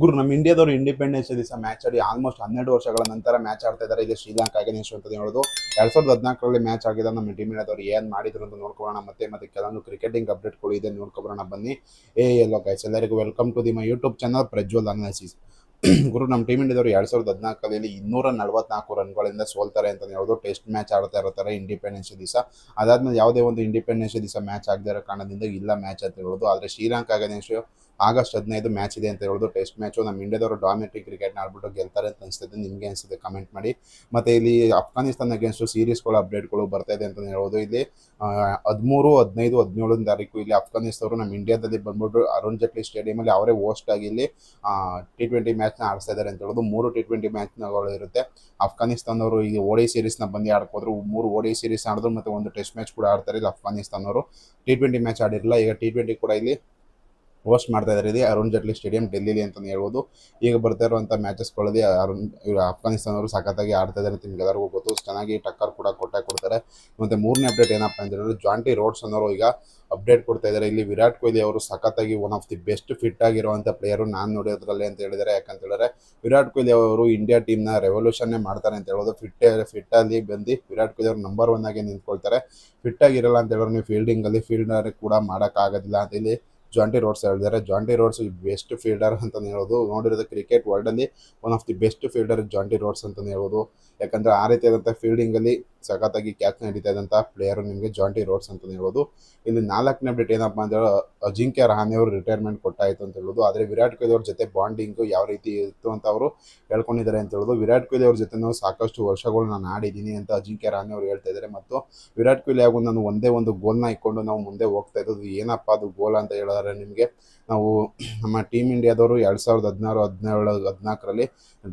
ಗುರು ನಮ್ಮ ಇಂಡಿಯಾದವರು ಇಂಡಿಪೆಂಡೆನ್ಸ್ ದಿವಸ ಮ್ಯಾಚ್ ಆಡಿ ಆಲ್ಮೋಸ್ಟ್ 12 ವರ್ಷಗಳ ನಂತರ ಮ್ಯಾಚ್ ಆಡ್ತಾ ಇದ್ದಾರೆ. ಇದು ಶ್ರೀಲಂಕಾ ಅಗೇನ್ಸ್ಟ್ ಅಂತ ಹೇಳೋದು 2014ರಲ್ಲಿ ಮ್ಯಾಚ್ ಆಗಿದೆ. ನಮ್ಮ ಟೀಮ್ ಇಂಡಿಯಾದವರು ಏನು ಮಾಡಿದ್ರು ಅಂತ ನೋಡ್ಕೊಳ್ಳೋಣ. ಮತ್ತೆ ಕೆಲವೊಂದು ಕ್ರಿಕೆಟಿಂಗ್ ಅಪ್ಡೇಟ್ಗಳು ಇದೆ, ನೋಡ್ಕೊಬರೋಣ ಬನ್ನಿ. ಎಲ್ಲೋ ಗೈಸ್, ಎಲ್ಲರಿಗೂ welcome to the my YouTube channel Prajwal analysis. ಗುರು ನಮ್ಮ ಟೀಮ್ ಇಂಡಿಯಾದವರು 2014ರಲ್ಲಿ 244 ರನ್ಗಳಿಂದ ಸೋಲ್ತಾರೆ ಅಂತ ಹೇಳೋದು. ಟೆಸ್ಟ್ ಮ್ಯಾಚ್ ಆಡ್ತಾ ಇರ್ತಾರೆ ಇಂಡಿಪೆಂಡೆನ್ಸ್ ದಿವಸ. ಅದಾದ್ಮೇಲೆ ಯಾವುದೇ ಒಂದು ಇಂಡಿಪೆಂಡೆನ್ಸ್ ದಿವಸ ಮ್ಯಾಚ್ ಆಗದೇ ಇರೋ ಕಾರಣದಿಂದ ಇಲ್ಲ ಮ್ಯಾಚ್ ಅಂತ ಹೇಳೋದು. ಆದರೆ ಶ್ರೀಲಂಕಾ ಅಗೇನ್ಸ್ಟ್ ಆಗಸ್ಟ್ 15 ಮ್ಯಾಚ್ ಇದೆ ಅಂತ ಹೇಳೋದು. ಟೆಸ್ಟ್ ಮ್ಯಾಚು ನಮ್ಮ ಇಂಡಿಯಾದವರು ಡಾಮಿನೇಟಿಂಗ್ ಕ್ರಿಕೆಟ್ನ ಆಡ್ಬಿಟ್ಟು ಗೆಲ್ತಾರೆ ಅಂತ ಅನಿಸ್ತದೆ. ನಿಮಗೆ ಅನಿಸುತ್ತೆ ಕಮೆಂಟ್ ಮಾಡಿ. ಮತ್ತು ಇಲ್ಲಿ ಅಫ್ಘಾನಿಸ್ತಾನ ಅಗೇನ್ಸ್ಟು ಸೀರೀಸ್ಗಳು ಅಪ್ಡೇಟ್ಗಳು ಬರ್ತಾ ಇದೆ ಅಂತ ಹೇಳ್ಬೋದು. ಇಲ್ಲಿ 13, 15, 17 ತಾರೀಕು ಇಲ್ಲಿ ಅಫ್ಘಾನಿಸ್ತಾನವರು ನಮ್ಮ ಇಂಡಿಯಾದಲ್ಲಿ ಬಂದ್ಬಿಟ್ಟು ಅರುಣ್ ಜೇಟ್ಲಿ ಸ್ಟೇಡಿಯಮಲ್ಲಿ ಅವರೇ ಹೋಸ್ಟ್ ಆಗಿ ಇಲ್ಲಿ T20 ಮ್ಯಾಚ್ನ ಆಡಿಸ್ತಾ ಇದ್ದಾರೆ ಅಂತ ಹೇಳೋದು. 3 T20 ಮ್ಯಾಚ್ಗಳು ಇರುತ್ತೆ. ಅಫ್ಘಾನಿಸ್ತಾನವರು ಈಗ ODI ಸೀರೀಸ್ನ ಬಂದು ಆಡ್ಕೋದ್ರು. 3 ODI ಸೀರೀಸ್ ಆಡಿದ್ರು ಮತ್ತು ಒಂದು ಟೆಸ್ಟ್ ಮ್ಯಾಚ್ ಕೂಡ ಆಡ್ತಾರೆ ಇಲ್ಲಿ ಅಫ್ಘಾನಿಸ್ತಾನವರು. T20 match ಆಡಿರಲಿಲ್ಲ. ಈಗ T20 ಕೂಡ ಇಲ್ಲಿ ಹೋಸ್ಟ್ ಮಾಡ್ತಾ ಇದ್ದಾರೆ ಇದೆ ಅರುಣ್ ಜೇಟ್ಲಿ ಸ್ಟೇಡಿಯಂ ಡೆಲ್ಲಿಲಿ ಅಂತಲೇ ಹೇಳ್ಬೋದು. ಈಗ ಬರ್ತಾ ಇರುವಂಥ ಮ್ಯಾಚಸ್ಗಳಲ್ಲಿ ಇವರು ಅಫ್ಘಾನಿಸ್ತಾನವರು ಸಖತ್ತಾಗಿ ಆಡ್ತಾ ಇದ್ದಾರೆ ಅಂತ ನಿಮ್ಗೆ ಎಲ್ಲರಿಗೂ ಗೊತ್ತು. ಚೆನ್ನಾಗಿ ಟಕ್ಕರ್ ಕೂಡ ಕೊಡ್ತಾರೆ. ಮತ್ತು ಮೂರನೇ ಅಪ್ಡೇಟ್ ಏನಪ್ಪ ಅಂತ ಹೇಳಿದ್ರೆ ಜಾಂಟಿ ರೋಡ್ಸ್ ಅನ್ನೋರು ಈಗ ಅಪ್ಡೇಟ್ ಕೊಡ್ತಾ ಇದ್ದಾರೆ. ಇಲ್ಲಿ ವಿರಾಟ್ ಕೊಹ್ಲಿ ಅವರು ಸಖತ್ತಾಗಿ one of the best fit ಆಗಿರುವಂಥ ಪ್ಲೇಯರು ನಾನು ನೋಡೋದ್ರಲ್ಲಿ ಅಂತ ಹೇಳಿದ್ದಾರೆ. ಯಾಕಂತ ಹೇಳಿದ್ರೆ ವಿರಾಟ್ ಕೊಹ್ಲಿ ಅವರು ಇಂಡಿಯಾ ಟೀಮ್ನ ರೆವಲ್ಯೂಷನ್ನೇ ಮಾಡ್ತಾರೆ ಅಂತ ಹೇಳೋದು. ಫಿಟ್ಟಲ್ಲಿ ಬಂದು ವಿರಾಟ್ ಕೊಹ್ಲಿ ಅವರು ನಂಬರ್ 1 ಆಗಿ ನಿಂತ್ಕೊಳ್ತಾರೆ. ಫಿಟ್ಟಾಗಿರಲ್ಲ ಅಂತ ಹೇಳಿದ್ರೆ ನೀವು ಫೀಲ್ಡಿಂಗಲ್ಲಿ ಫೀಲ್ಡರ್ ಕೂಡ ಮಾಡೋಕ್ಕಾಗೋದಿಲ್ಲ ಅಂತ ಇಲ್ಲಿ ಜಾಂಟಿ ರೋಡ್ಸ್ ಹೇಳಿದ್ದಾರೆ. ಜಾಂಟಿ ರೋಡ್ಸ್ ಬೆಸ್ಟ್ ಫೀಲ್ಡರ್ ಅಂತಲೇ ಹೇಳೋದು. ನೋಡಿರೋದು ಕ್ರಿಕೆಟ್ ವರ್ಲ್ಡಲ್ಲಿ one of the best fielder Jonty Rhodes ಅಂತಲೇ ಹೇಳ್ಬೋದು. ಯಾಕಂದರೆ ಆ ರೀತಿಯಾದಂಥ ಫೀಲ್ಡಿಂಗಲ್ಲಿ ಸಖತ್ತಾಗಿ ಕ್ಯಾಚ್ನ ಹಿಡಿತಾ ಇದ್ದಂಥ ಪ್ಲೇಯರು ನಿಮಗೆ ಜಾಂಟಿ ರೋಡ್ಸ್ ಅಂತಲೇ ಹೇಳ್ಬೋದು. ಇಲ್ಲಿ 4ನೇ ಅಪ್ಡೇಟ್ ಏನಪ್ಪ ಅಂದರೆ ಅಜಿಂಕ್ಯ ರಹಾನೆ ಅವರು ರಿಟೈರ್ಮೆಂಟ್ ಕೊಟ್ಟಾಯಿತು ಅಂತ ಹೇಳೋದು. ಆದರೆ ವಿರಾಟ್ ಕೊಹ್ಲಿ ಅವ್ರ ಜೊತೆ ಬಾಂಡಿಂಗು ಯಾವ ರೀತಿ ಇತ್ತು ಅಂತ ಅವರು ಹೇಳ್ಕೊಂಡಿದ್ದಾರೆ ಅಂತ ಹೇಳೋದು. ವಿರಾಟ್ ಕೊಹ್ಲಿ ಅವ್ರ ಜೊತೆ ನಾವು ಸಾಕಷ್ಟು ವರ್ಷಗಳು ನಾನು ಆಡಿದ್ದೀನಿ ಅಂತ ಅಜಿಂಕ್ಯ ರಹಾನೆ ಅವರು ಹೇಳ್ತಾ ಇದ್ದಾರೆ. ಮತ್ತು ವಿರಾಟ್ ಕೊಹ್ಲಿ ಹಾಗೂ ನಾನು ಒಂದೇ ಒಂದು ಗೋಲ್ನ ಇಟ್ಕೊಂಡು ನಾವು ಮುಂದೆ ಹೋಗ್ತಾ ಇರೋದು. ಏನಪ್ಪ ಅದು ಗೋಲ್ ಅಂತ ಹೇಳಿದ್ರೆ ನಿಮಗೆ ನಾವು ನಮ್ಮ ಟೀಮ್ ಇಂಡಿಯಾದವರು 2016, 17, 14ರಲ್ಲಿ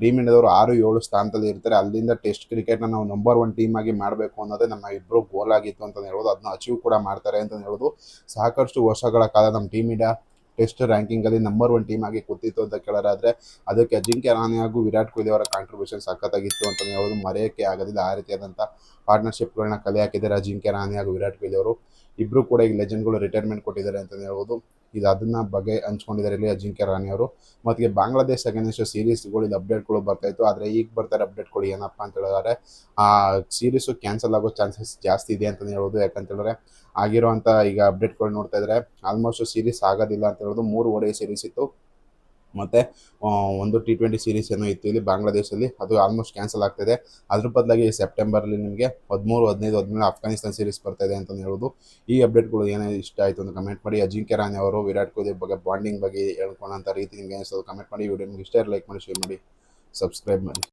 ಟೀಮ್ ಇಂಡಿಯಾದವರು 6-7 ಸ್ಥಾನದಲ್ಲಿ ಇರ್ತಾರೆ. ಅಲ್ಲಿಂದ ಟೆಸ್ಟ್ ಕ್ರಿಕೆಟ್ನ ನಾವು ನಂಬರ್ 1 ಟೀಮ್ ಆಗಿ ಮಾಡಬೇಕು ಅನ್ನೋದೇ ನಮ್ಮ ಇಬ್ಬರು ಗೋಲ್ ಆಗಿತ್ತು ಅಂತ ಹೇಳ್ಬೋದು. ಅದನ್ನ ಅಚೀವ್ ಕೂಡ ಮಾಡ್ತಾರೆ ಅಂತ ಹೇಳ್ಬೋದು. ಸಾಕಷ್ಟು ವರ್ಷಗಳ ಕಾಲ ನಮ್ಮ ಟೀಮ್ ಇಂಡಿಯಾ ಟೆಸ್ಟ್ ರ್ಯಾಂಕಿಂಗಲ್ಲಿ ನಂಬರ್ 1 ಟೀಮ್ ಆಗಿ ಕೂತಿತ್ತು ಅಂತ ಕೇಳೋರಾದರೆ ಅದಕ್ಕೆ ಅಜಿಂಕ್ಯ ರಹಾನೆ ಹಾಗೂ ವಿರಾಟ್ ಕೊಹ್ಲಿ ಅವರ ಕಾಂಟ್ರಿಬ್ಯೂಷನ್ ಸಖತ್ತಾಗಿತ್ತು ಅಂತ ಹೇಳ್ಬೋದು. ಮರೆಯೋಕ್ಕೆ ಆಗೋದಿಲ್ಲ. ಆ ರೀತಿಯಾದಂಥ ಪಾರ್ಟ್ನರ್ಶಿಪ್ಗಳನ್ನ ಕಲೆ ಹಾಕಿದ್ದಾರೆ ಅಜಿಂಕ್ಯ ರಹಾನೆ ಹಾಗೂ ವಿರಾಟ್ ಕೊಹ್ಲಿ ಅವರು. ಇಬ್ಬರು ಕೂಡ ಈಗ ಲೆಜೆಂಡ್ಗಳು ರಿಟೈರ್ಮೆಂಟ್ ಕೊಟ್ಟಿದ್ದಾರೆ ಅಂತಲೇ ಹೇಳ್ಬೋದು. ಇದು ಅದನ್ನು ಬಗ್ಗೆ ಹಂಚ್ಕೊಂಡಿದ್ದಾರೆ ಇಲ್ಲಿ ಅಜಿಂಕ್ಯ ರಹಾನೆ ಅವರು. ಮತ್ತು ಬಾಂಗ್ಲಾದೇಶ ಅಗೇನ್ಸ್ಟ್ ಸೀರೀಸ್ಗಳು ಇಲ್ಲಿ ಅಪ್ಡೇಟ್ಗಳು ಬರ್ತಾಯಿತ್ತು. ಆದರೆ ಈಗ ಬರ್ತಾರೆ ಅಪ್ಡೇಟ್ಗಳು ಏನಪ್ಪ ಅಂತ ಹೇಳಿದ್ರೆ ಆ ಸೀರೀಸು ಕ್ಯಾನ್ಸಲ್ ಆಗೋ ಚಾನ್ಸಸ್ ಜಾಸ್ತಿ ಇದೆ ಅಂತಲೇ ಹೇಳ್ಬೋದು. ಯಾಕಂತ ಹೇಳಿದ್ರೆ ಆಗಿರೋವಂಥ ಈಗ ಅಪ್ಡೇಟ್ಗಳು ನೋಡ್ತಾ ಇದ್ದಾರೆ ಆಲ್ಮೋಸ್ಟ್ ಸೀರೀಸ್ ಆಗೋದಿಲ್ಲ ಅಂತ ಹೇಳೋದು. 3 ODI ಸೀರೀಸ್ ಇತ್ತು ಮತ್ತು ಒಂದು T20 ಸೀರೀಸ್ ಏನೋ ಇತ್ತು ಇಲ್ಲಿ ಬಾಂಗ್ಲಾದೇಶಲ್ಲಿ. ಅದು ಆಲ್ಮೋಸ್ಟ್ ಕ್ಯಾನ್ಸಲ್ ಆಗ್ತಾಯಿದೆ. ಅದ್ರ ಬದಲಾಗಿ ಸೆಪ್ಟೆಂಬರಲ್ಲಿ ನಿಮಗೆ 13, 15, 17 ಅಫ್ಘಾನಿಸ್ತಾನ ಸೀರೀಸ್ ಬರ್ತಾಯಿದೆ ಅಂತಲೇ ಹೇಳ್ಬೋದು. ಈ ಅಪ್ಡೇಟ್ಗಳು ಏನೇ ಇಷ್ಟ ಆಯಿತು ಅಂತ ಕಮೆಂಟ್ ಮಾಡಿ. ಅಜಿಂಕ್ಯ ರಹಾನೆ ಅವರು ವಿರಾಟ್ ಕೊಹ್ಲಿ ಬಗ್ಗೆ ಬಾಂಡಿಂಗ್ ಬಗ್ಗೆ ಹೇಳ್ಕೊಳ್ಳೋಂಥ ರೀತಿ ನಿಮಗೆ ಅನಿಸೋದು ಕಮೆಂಟ್ ಮಾಡಿ. ವಿಡಿಯೋ ನಿಮಗೆ ಇಷ್ಟ ಲೈಕ್ ಮಾಡಿ, ಶೇರ್ ಮಾಡಿ, ಸಬ್ಸ್ಕ್ರೈಬ್ ಮಾಡಿ.